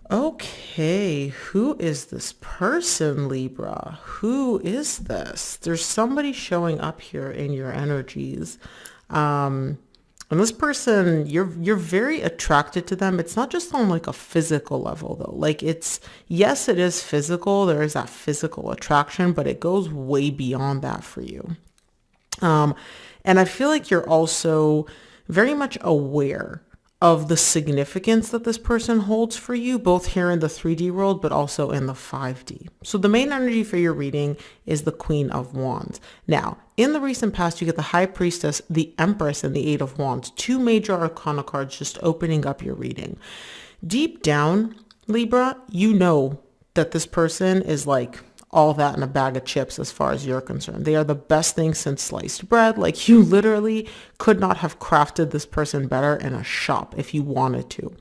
Okay, who is this person, Libra? Who is this? There's somebody showing up here in your energies. Um, and this person, you're very attracted to them. It's not just on like a physical level though. Like it's, yes, it is physical. There is that physical attraction, but it goes way beyond that for you. Um, and I feel like you're also very much aware of the significance that this person holds for you, both here in the 3D world, but also in the 5D. So the main energy for your reading is the Queen of Wands. Now, in the recent past, you get the High Priestess, the Empress, and the Eight of Wands, two major arcana cards just opening up your reading. Deep down, Libra, you know that this person is like all that in a bag of chips as far as you're concerned. They are the best thing since sliced bread. Like you literally could not have crafted this person better in a shop if you wanted to.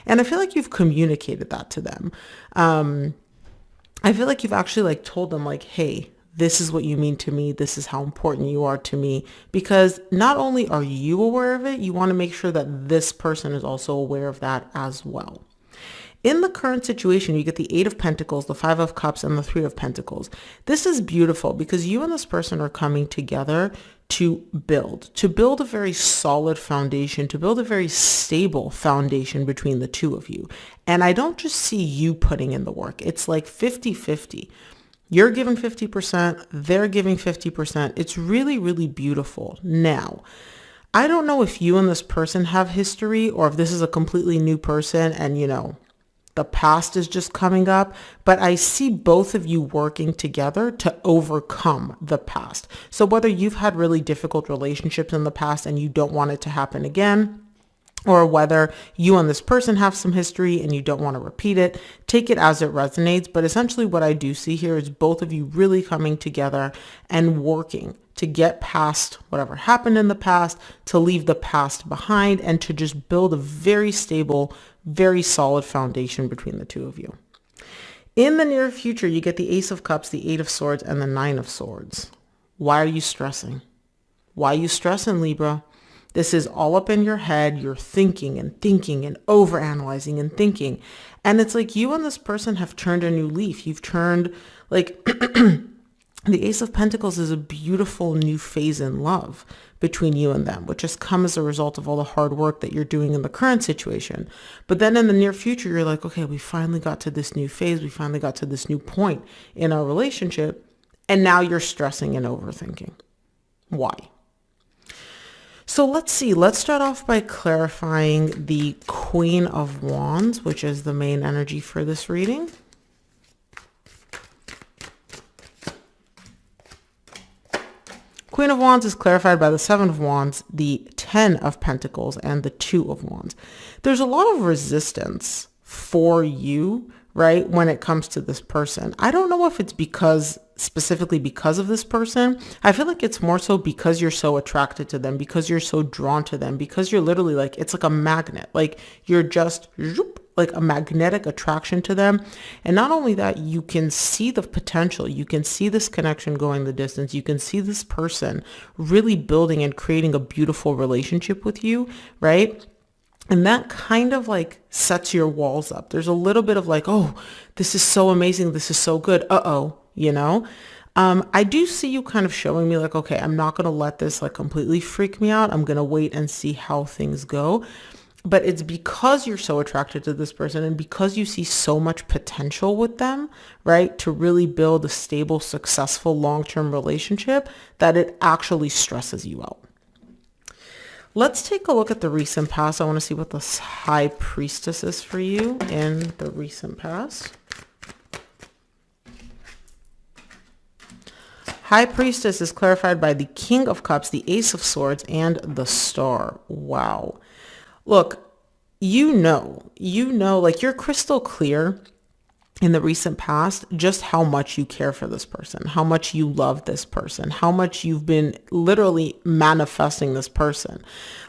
And I feel like you've communicated that to them. I feel like you've actually like told them like, hey, this is what you mean to me. This is how important you are to me. Because not only are you aware of it, you want to make sure that this person is also aware of that as well. In the current situation, you get the Eight of Pentacles, the Five of Cups, and the Three of Pentacles. This is beautiful because you and this person are coming together to build a very solid foundation, to build a very stable foundation between the two of you. And I don't just see you putting in the work. It's like 50-50. You're giving 50%, they're giving 50%. It's really, really beautiful. Now, I don't know if you and this person have history or if this is a completely new person and, you know, the past is just coming up, but I see both of you working together to overcome the past. So whether you've had really difficult relationships in the past and you don't want it to happen again, or whether you and this person have some history and you don't want to repeat it, take it as it resonates. But essentially what I do see here is both of you really coming together and working to get past whatever happened in the past, to leave the past behind, and to just build a very stable, very solid foundation between the two of you. In the near future, you get the Ace of Cups, the Eight of Swords, and the Nine of Swords. Why are you stressing? Why are you stressing, Libra? This is all up in your head. You're thinking and thinking and overanalyzing and thinking. And it's like you and this person have turned a new leaf. You've turned like the Ace of Pentacles is a beautiful new phase in love between you and them, which has come as a result of all the hard work that you're doing in the current situation. But then in the near future, you're like, okay, we finally got to this new phase. We finally got to this new point in our relationship. And now you're stressing and overthinking. Why? So let's see. Let's start off by clarifying the Queen of Wands, which is the main energy for this reading. Queen of Wands is clarified by the Seven of Wands, the Ten of Pentacles, and the Two of Wands. There's a lot of resistance for you, right, when it comes to this person. I don't know if it's specifically because of this person. I feel like it's more so because you're so attracted to them, because you're so drawn to them, because you're literally like, it's like a magnet. Like you're just like a magnetic attraction to them. And not only that, you can see the potential. You can see this connection going the distance. You can see this person really building and creating a beautiful relationship with you, right? And that kind of like sets your walls up. There's a little bit of like, oh, this is so amazing. This is so good. Uh-oh, you know? I do see you kind of showing me like, okay, I'm not going to let this like completely freak me out. I'm going to wait and see how things go. But it's because you're so attracted to this person and because you see so much potential with them, right, to really build a stable, successful, long-term relationship that it actually stresses you out. Let's take a look at the recent past. I want to see what the High Priestess is for you in the recent past. High Priestess is clarified by the King of Cups, the Ace of Swords, and the Star. Wow. Look, you know, like you're crystal clear in the recent past just how much you care for this person, how much you love this person, how much you've been literally manifesting this person.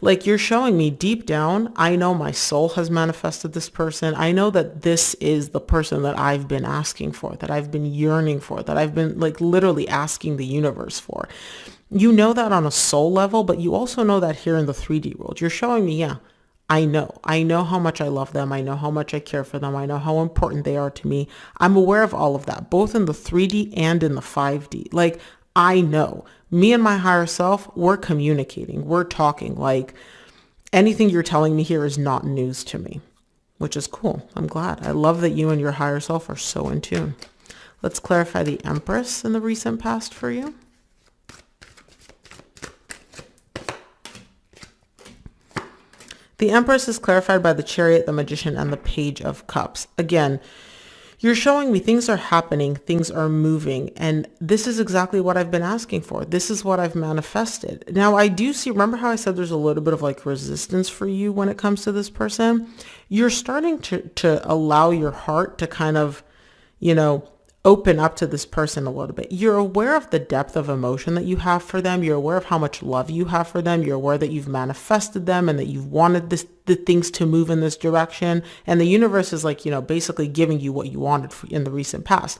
Like you're showing me deep down, I know my soul has manifested this person. I know that this is the person that I've been asking for, that I've been yearning for, that I've been like literally asking the universe for. You know that on a soul level, but you also know that here in the 3D world. You're showing me, yeah, I know how much I love them. I know how much I care for them. I know how important they are to me. I'm aware of all of that, both in the 3D and in the 5D. Like, I know me and my higher self, we're communicating, we're talking. Like, anything you're telling me here is not news to me, which is cool. I'm glad. I love that you and your higher self are so in tune. Let's clarify the Empress in the recent past for you. The Empress is clarified by the Chariot, the Magician, and the Page of Cups. Again, you're showing me things are happening, things are moving, and this is exactly what I've been asking for. This is what I've manifested. Now, I do see, remember how I said there's a little bit of like resistance for you when it comes to this person? You're starting to allow your heart to kind of, open up to this person a little bit. You're aware of the depth of emotion that you have for them. You're aware of how much love you have for them. You're aware that you've manifested them and that you've wanted the things to move in this direction. And the universe is like, basically giving you what you wanted in the recent past.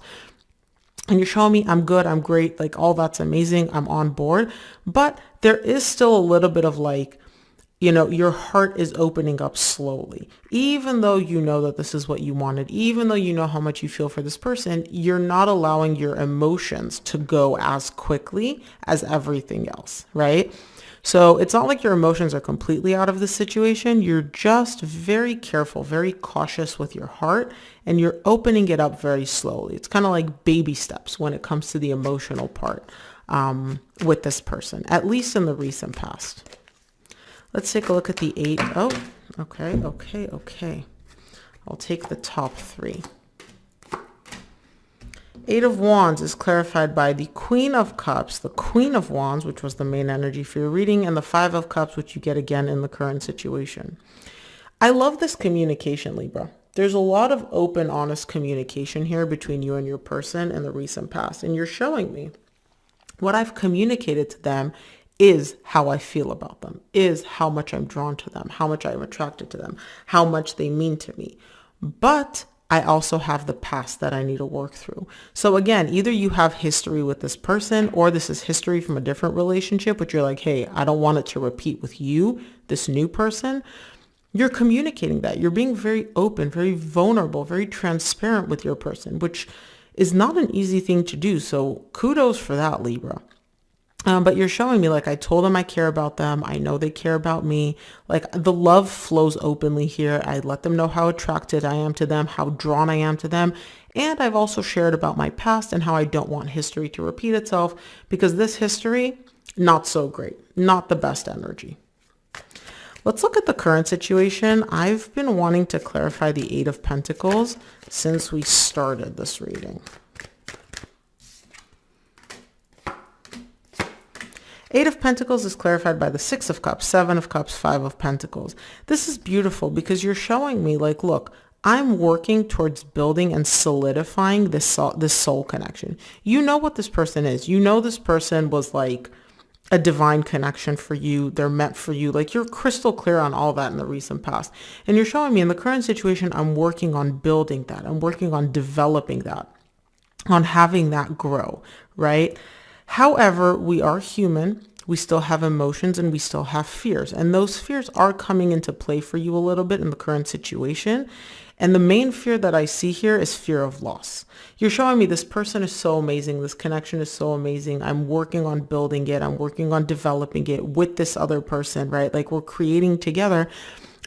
And you're showing me I'm good, I'm great, like all that's amazing, I'm on board. But there is still a little bit of like, your heart is opening up slowly. Even though you know that this is what you wanted, even though you know how much you feel for this person, you're not allowing your emotions to go as quickly as everything else, right? So it's not like your emotions are completely out of the situation. You're just very careful, very cautious with your heart, and you're opening it up very slowly. It's kind of like baby steps when it comes to the emotional part with this person, at least in the recent past. Let's take a look at the 8. Oh, okay. I'll take the top 3. 8 of Wands is clarified by the Queen of Cups, the Queen of Wands, which was the main energy for your reading, and the 5 of Cups, which you get again in the current situation. I love this communication, Libra. There's a lot of open, honest communication here between you and your person in the recent past, and you're showing me what I've communicated to them is how I feel about them, is how much I'm drawn to them, how much I'm attracted to them, how much they mean to me. But I also have the past that I need to work through. So again, either you have history with this person or this is history from a different relationship, but you're like, hey, I don't want it to repeat with you, this new person. You're communicating that. You're being very open, very vulnerable, very transparent with your person, which is not an easy thing to do. So kudos for that, Libra. But you're showing me, like, I told them I care about them. I know they care about me. Like, the love flows openly here. I let them know how attracted I am to them, how drawn I am to them. And I've also shared about my past and how I don't want history to repeat itself because this history, not so great, not the best energy. Let's look at the current situation. I've been wanting to clarify the 8 of Pentacles since we started this reading. 8 of Pentacles is clarified by the 6 of Cups, 7 of Cups, 5 of Pentacles. This is beautiful because you're showing me, like, look, I'm working towards building and solidifying this soul connection. You know what this person is. You know this person was like a divine connection for you. They're meant for you. Like, you're crystal clear on all that in the recent past. And you're showing me in the current situation, I'm working on building that. I'm working on developing that, on having that grow, right? However, we are human, we still have emotions, and we still have fears. And those fears are coming into play for you a little bit in the current situation. And the main fear that I see here is fear of loss. You're showing me this person is so amazing. This connection is so amazing. I'm working on building it. I'm working on developing it with this other person, right? Like, we're creating together.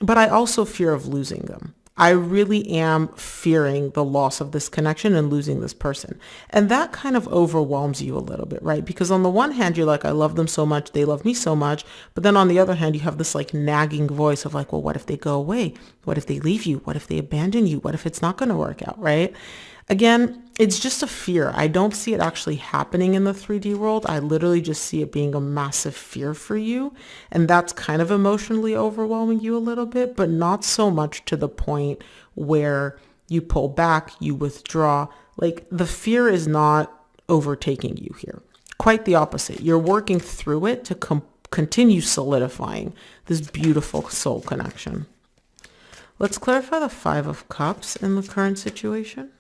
But I also fear of losing them. I really am fearing the loss of this connection and losing this person. And that kind of overwhelms you a little bit, right? Because on the one hand, you're like, I love them so much. They love me so much. But then on the other hand, you have this like nagging voice of like, well, what if they go away? What if they leave you? What if they abandon you? What if it's not going to work out, right? Again, it's just a fear. I don't see it actually happening in the 3D world. I literally just see it being a massive fear for you. And that's kind of emotionally overwhelming you a little bit, but not so much to the point where you pull back, you withdraw. Like, the fear is not overtaking you here. Quite the opposite. You're working through it to continue solidifying this beautiful soul connection. Let's clarify the 5 of Cups in the current situation.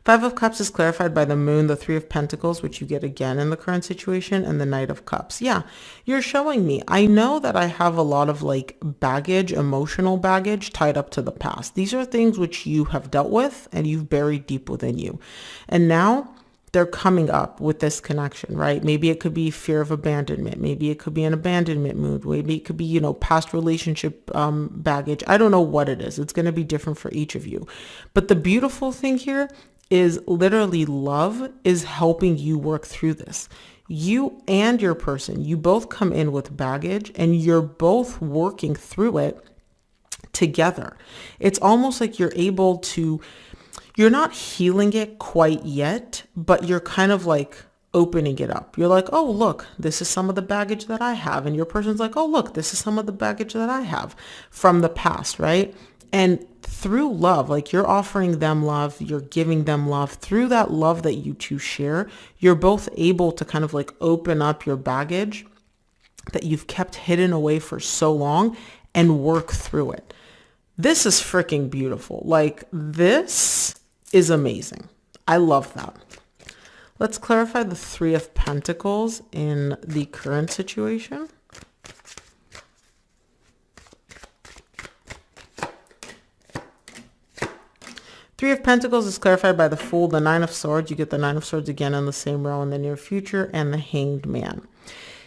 Five of Cups is clarified by the Moon, the Three of Pentacles, which you get again in the current situation, and the Knight of Cups. Yeah, you're showing me. I know that I have a lot of like baggage, emotional baggage tied up to the past. These are things which you have dealt with and you've buried deep within you. And now they're coming up with this connection, right? Maybe it could be fear of abandonment. Maybe it could be an abandonment mood. Maybe it could be, you know, past relationship baggage. I don't know what it is. It's going to be different for each of you. But the beautiful thing here is literally love is helping you work through this. You and your person, you both come in with baggage and you're both working through it together. It's almost like you're able to, you're not healing it quite yet, but you're kind of like opening it up. You're like, oh, look, this is some of the baggage that I have. And your person's like, oh, look, this is some of the baggage that I have from the past, right? And through love, like you're offering them love, you're giving them love. Through that love that you two share, you're both able to kind of like open up your baggage that you've kept hidden away for so long and work through it. This is freaking beautiful. Like this is amazing. I love that. Let's clarify the Three of Pentacles in the current situation. Three of Pentacles is clarified by the Fool, the Nine of Swords. You get the Nine of Swords again in the same row in the near future, and the Hanged Man.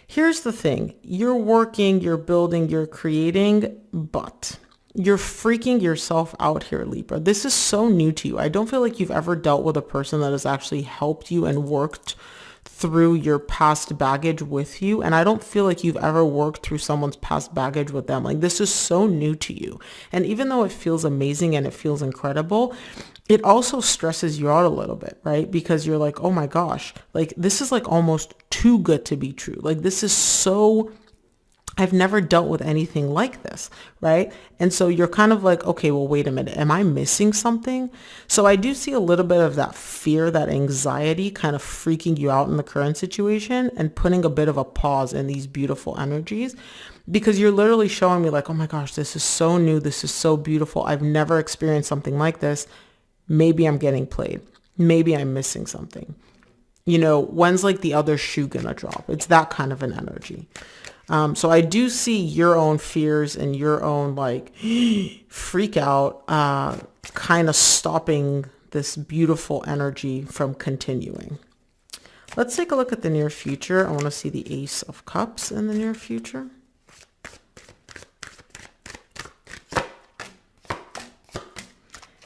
Here's the thing. You're working, you're building, you're creating, but you're freaking yourself out here, Libra. This is so new to you. I don't feel like you've ever dealt with a person that has actually helped you and worked through your past baggage with you. And I don't feel like you've ever worked through someone's past baggage with them. Like this is so new to you. And even though it feels amazing and it feels incredible, it also stresses you out a little bit, right? Because you're like, oh my gosh, like this is like almost too good to be true. Like this is so, I've never dealt with anything like this, right? And so you're kind of like, okay, well, wait a minute. Am I missing something? So I do see a little bit of that fear, that anxiety kind of freaking you out in the current situation and putting a bit of a pause in these beautiful energies, because you're literally showing me like, oh my gosh, this is so new. This is so beautiful. I've never experienced something like this. Maybe I'm getting played. Maybe I'm missing something. You know, when's like the other shoe gonna drop? It's that kind of an energy. So I do see your own fears and your own like freak out kind of stopping this beautiful energy from continuing. Let's take a look at the near future. I want to see the Ace of Cups in the near future.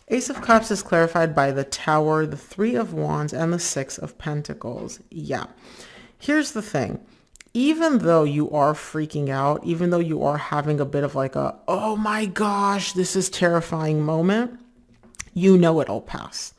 Ace of Cups is clarified by the Tower, the Three of Wands, and the Six of Pentacles. Yeah. Here's the thing. Even though you are freaking out, even though you are having a bit of like a, oh my gosh, this is terrifying moment, you know it'll pass.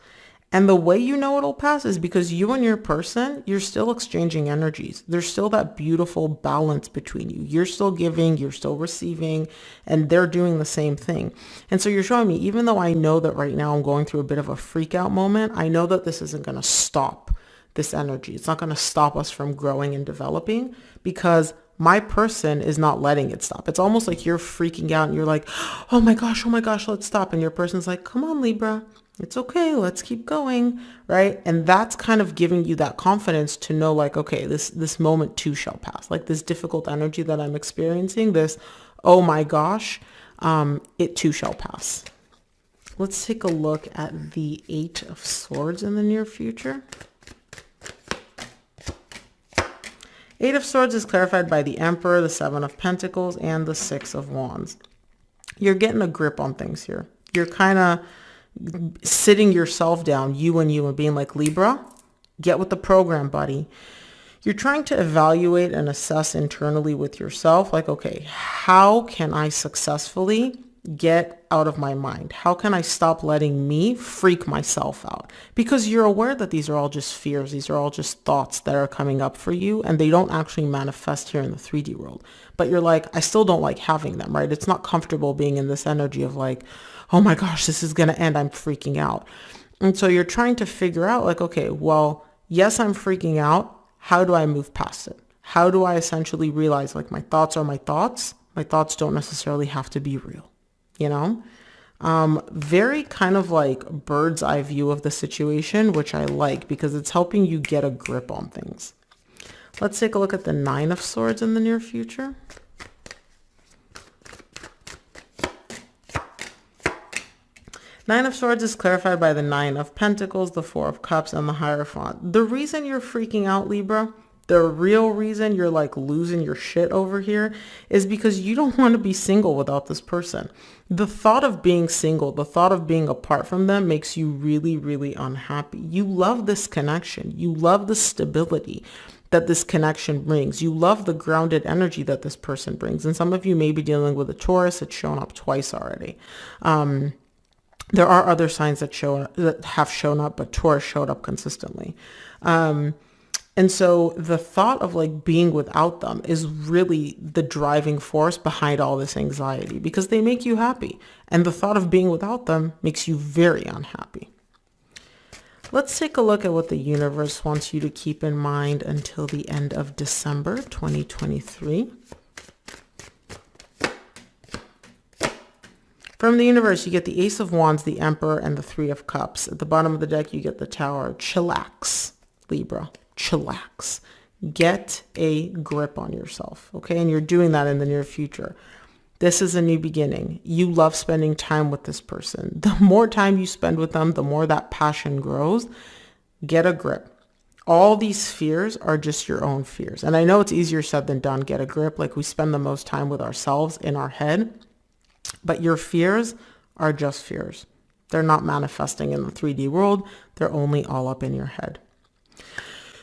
And the way you know it'll pass is because you and your person, you're still exchanging energies. There's still that beautiful balance between you. You're still giving, you're still receiving, and they're doing the same thing. And so you're showing me, even though I know that right now I'm going through a bit of a freak out moment, I know that this isn't going to stop this energy. It's not going to stop us from growing and developing, because my person is not letting it stop. It's almost like you're freaking out and you're like, oh my gosh, let's stop. And your person's like, come on, Libra. It's okay. Let's keep going. Right. And that's kind of giving you that confidence to know like, okay, this moment too shall pass. Like this difficult energy that I'm experiencing, this, oh my gosh, it too shall pass. Let's take a look at the Eight of Swords in the near future. Eight of Swords is clarified by the Emperor, the Seven of Pentacles, and the Six of Wands. You're getting a grip on things here. You're kind of sitting yourself down, you and being like, Libra, get with the program, buddy. You're trying to evaluate and assess internally with yourself, like, okay, how can I successfully get out of my mind? How can I stop letting me freak myself out? Because you're aware that these are all just fears. These are all just thoughts that are coming up for you, and they don't actually manifest here in the 3D world. But you're like, I still don't like having them, right? It's not comfortable being in this energy of like, oh my gosh, this is going to end. I'm freaking out. And so you're trying to figure out like, okay, well, yes, I'm freaking out. How do I move past it? How do I essentially realize like my thoughts are my thoughts? My thoughts don't necessarily have to be real. You know, Very kind of like bird's eye view of the situation, which I like because it's helping you get a grip on things. Let's take a look at the Nine of Swords in the near future. Nine of Swords is clarified by the Nine of Pentacles, the Four of Cups, and the Hierophant. The reason you're freaking out, Libra, the real reason you're like losing your shit over here is because you don't want to be single without this person. The thought of being single, the thought of being apart from them makes you really, really unhappy. You love this connection. You love the stability that this connection brings. You love the grounded energy that this person brings. And some of you may be dealing with a Taurus. It's shown up twice already. There are other signs that have shown up, but Taurus showed up consistently. And so the thought of like being without them is really the driving force behind all this anxiety because they make you happy. And the thought of being without them makes you very unhappy. Let's take a look at what the universe wants you to keep in mind until the end of December 2023. From the universe, you get the Ace of Wands, the Emperor, and the Three of Cups. At the bottom of the deck, you get the Tower. Chillax, Libra. Chillax. Get a grip on yourself, okay? And you're doing that in the near future. This is a new beginning. You love spending time with this person. The more time you spend with them, the more that passion grows. Get a grip. All these fears are just your own fears. And I know it's easier said than done. Get a grip. Like we spend the most time with ourselves in our head. But your fears are just fears. They're not manifesting in the 3D world. They're only all up in your head.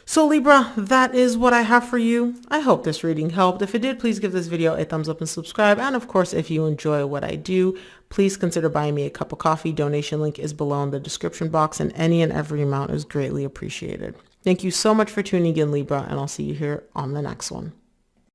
So Libra, that is what I have for you. I hope this reading helped. If it did, please give this video a thumbs up and subscribe. And of course, if you enjoy what I do, please consider buying me a cup of coffee. Donation link is below in the description box, and any and every amount is greatly appreciated. Thank you so much for tuning in, Libra, and I'll see you here on the next one.